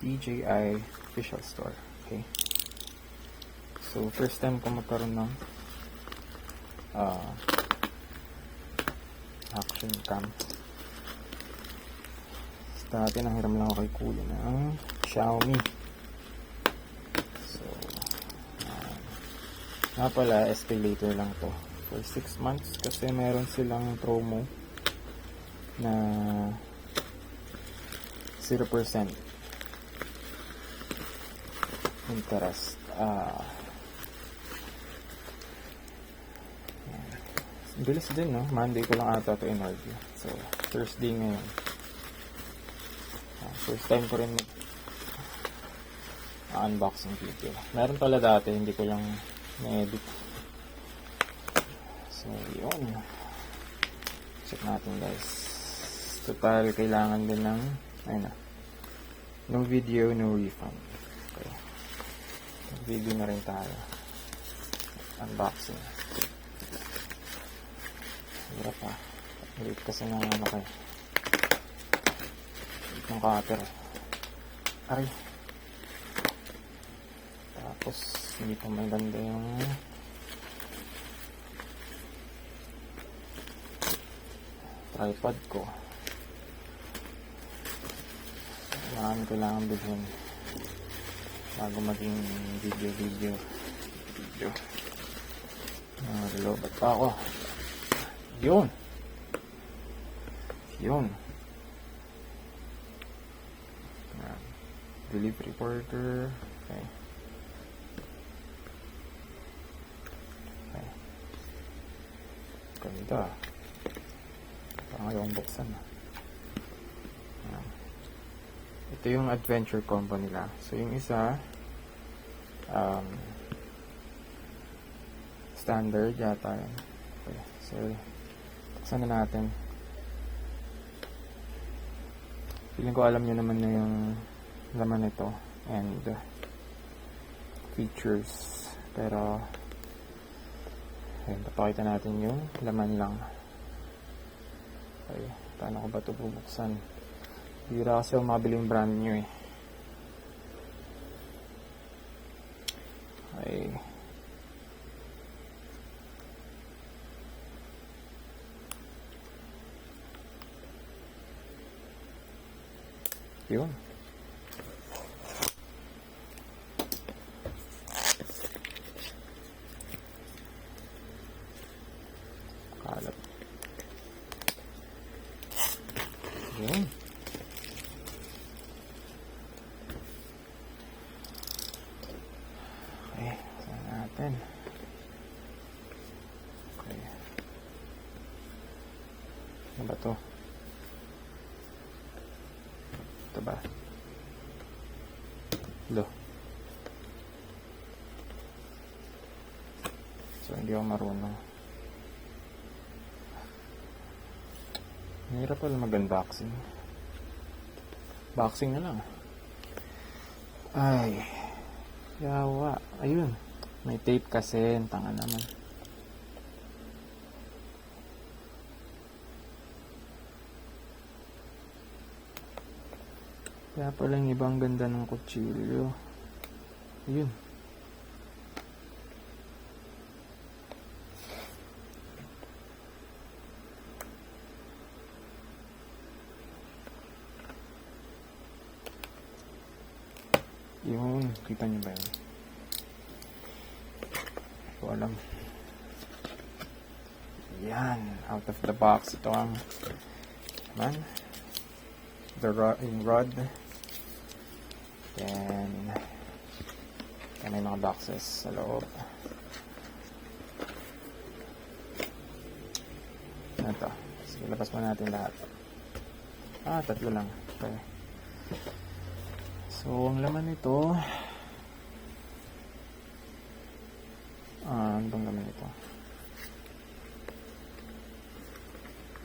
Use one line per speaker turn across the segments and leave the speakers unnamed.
DJI official store. Okay. So, first time ko magkaroon ng action cam. Dati nanghiram lang ako kay kuya ng Xiaomi. So, nga pala, escalator lang to. For 6 months kasi meron silang promo na 0% interest. Bilis din, no? Monday ko lang ata ito in-order. So, Thursday ngayon. First time ko rin unboxing video. Meron pala dati, hindi ko lang na-edit. So, yun. Check natin, guys. Total, kailangan din ng no video, no refund. Okay. Video na rin tayo. Unboxing. Hirap pa. Hirap kasi ng kayo. Itong cutter. Aray. Tapos, hindi pa maganda yung tripod ko. Kailangan bilhin bago maging video. Relobat pa ako. Yun. Delivery porter. Okay. Ganda. Parang ayaw buksan. Ito yung adventure combo nila. So, yung isa standard yata yun. Okay. So, buksan na natin. Feeling ko alam nyo naman na yung laman nito and features. Pero, ayun, papakita natin yung laman lang. Okay. Paano ko ba ito bubuksan? Bira kasi ako mabiling brand new eh. Okay. Yun. Kalat. Yun. Okay, saan natin? Okay. Ano ba to? Ito ba? Lo. So, hindi ako marunong. Mahirap pala mag-unboxing. Boxing na lang. Ay. Yawa. Ayun. May tape kasi. Tanga naman. Kaya pala yung ibang ganda ng kutsilyo. Ayun. Yun. Kita nyo ba yun? Hindi ko alam. Yan. Out of the box. Ito ang yung rod. Then may mga boxes sa loob. Ano ito? Sige, labas mo natin lahat. Tatlo lang. Okay. So, ang laman nito, ano bang laman nito?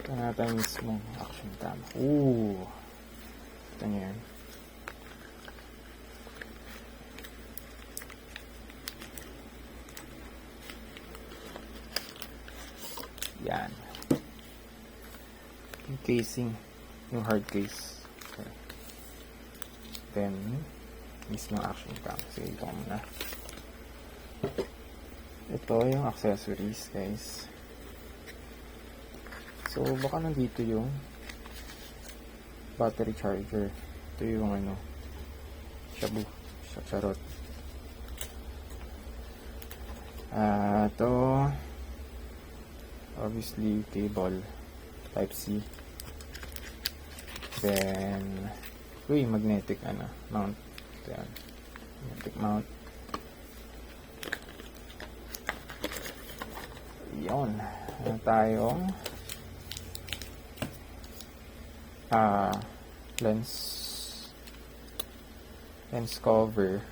Ito natin mismong action cam. Ito nyo yan. Yan. Yung casing, yung hard case. Okay. natin mismo action cam. Sige, ito muna. Ito yung accessories, guys. So, baka nandito yung battery charger. Ito yung shabu. Charot. Ito, obviously, cable. Type C. Then, magnetic mount. Ito yan. Magnetic mount. Yun. Tayong lens cover,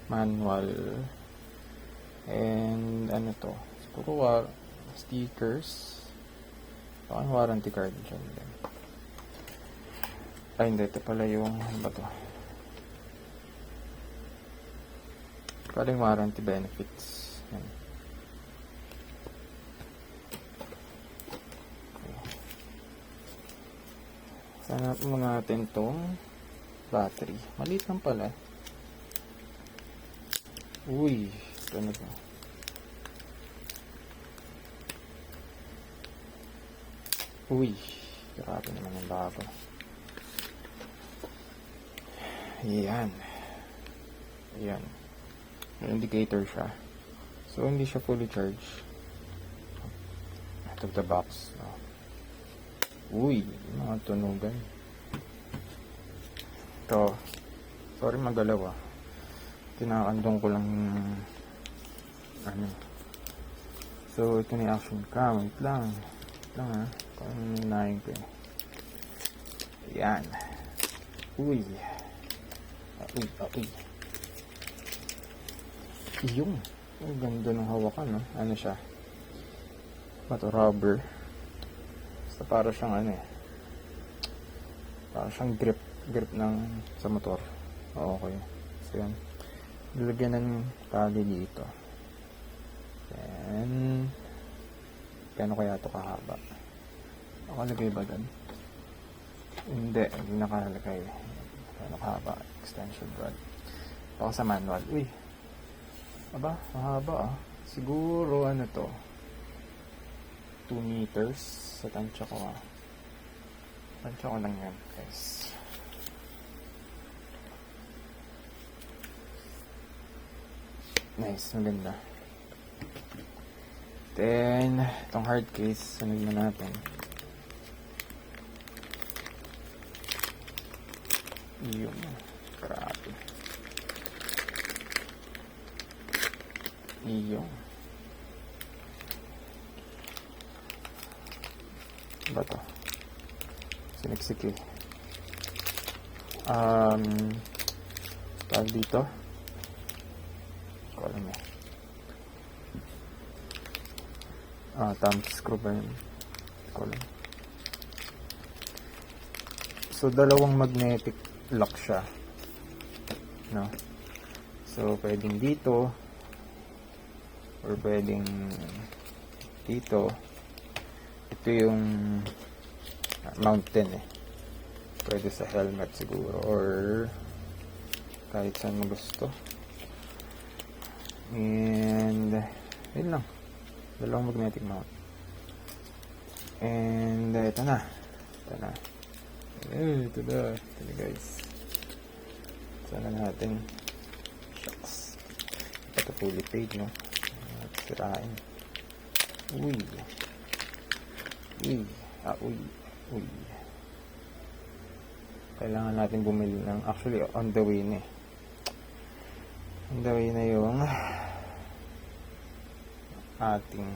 manual, and to, siguro stickers, warranty card dyan din. Hindi, ito pala yung ba to? Kaling warranty benefits. Yan. Sana muna natin itong battery. Maliit lang pala. Uy, ito na to. Uy, grabe naman yung bago. Ayan. Ayan. May indicator siya. So, hindi siya fully charged. Out of the box. No? Uy, mga tunugan. Ito. Sorry magalaw tinakandong ko lang So, ito na yung action cam. Wait lang. Parang nanayin ko Ayan. Uy. Uy. Yung. Ang ganda ng hawakan, no? Ano siya? Bato rubber. Basta para siyang para siyang grip sa motor. Okay. So, yan. Nilagyan ng tali dito. Then, kano kaya ito kahaba? Nakalagay ba dyan? Hindi nakalagay. Kano kahaba? Extension rod. Ako sa manual. Uy. Aba, mahaba Siguro to? 2 meters sa tansya ko Tansya ko lang yan, guys. Nice, maganda. Then, itong hard case, sunod na natin. Yung, grabe. Yung. Ba to? Siniksik tawag dito. Alam mo. Thumb screw ba yun? Alam. So, dalawang magnetic lock siya. No? So, pwedeng dito or pwedeng dito. Ito yung mountain Pwede sa helmet siguro or kahit saan mo gusto. And yun lang. Dalawang magnetic mount. And ito na. Ito na guys. Sana natin. Shucks. Ito fully paid, no? Sirain. Uy. Kailangan natin bumili ng, actually on the way na on the way na yung ating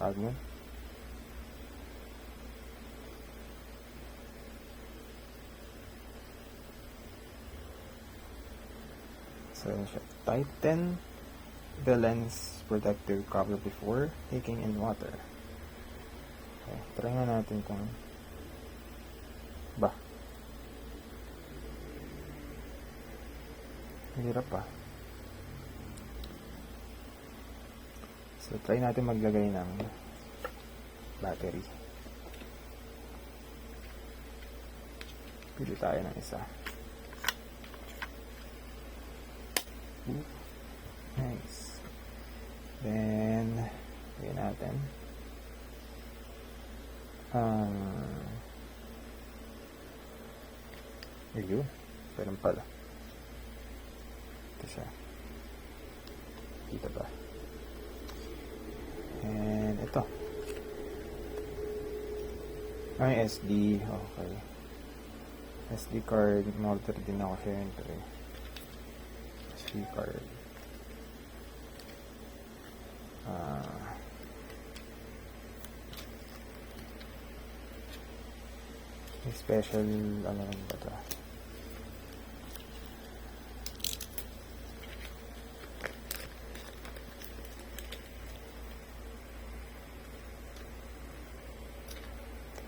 tawag mo so tighten the lens protective cover before taking in water. Okay, try nga natin kung hirap so try natin maglagay ng battery. Pili tayo ng isa. Ooh, nice. Then, gawin natin. Ayun. Ganun pala. Ito siya. Kita ba? And ito. Ay, SD. Okay. SD card. In-order din ako syempre. SD card. May special ano lang ba ito?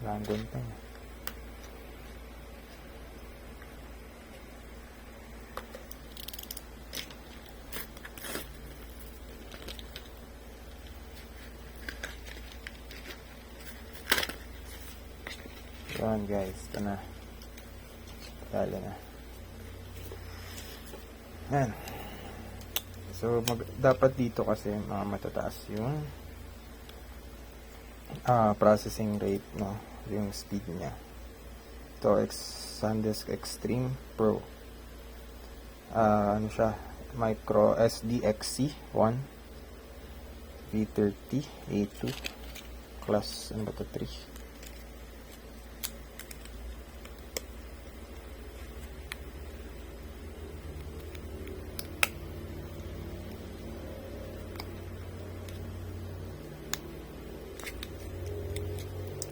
Random pa yun. Yan guys, ito na. Dali na. Yan. So, dapat dito kasi mga matataas yung processing rate, no? Yung speed niya. Ito, SanDisk Extreme Pro. Ano siya? Micro SDXC1 V30 A2 class, ano ba ito? 3.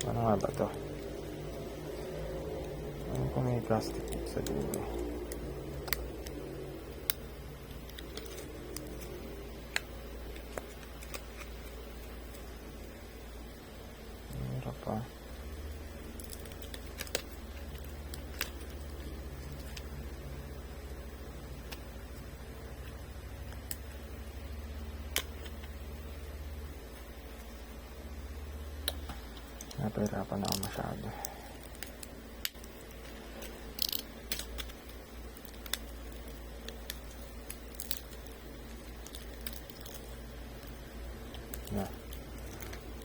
Ano nga ba ito? Ano kung may plastic sa dulo? Hirap pa. Napahirapan ako masyado. Na.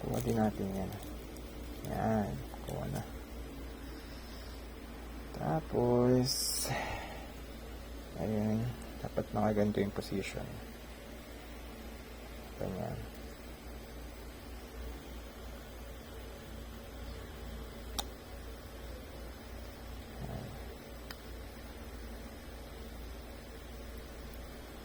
Kuha din natin yan. Yan. Kuha na. Tapos, ayun. Dapat nakaganto yung position.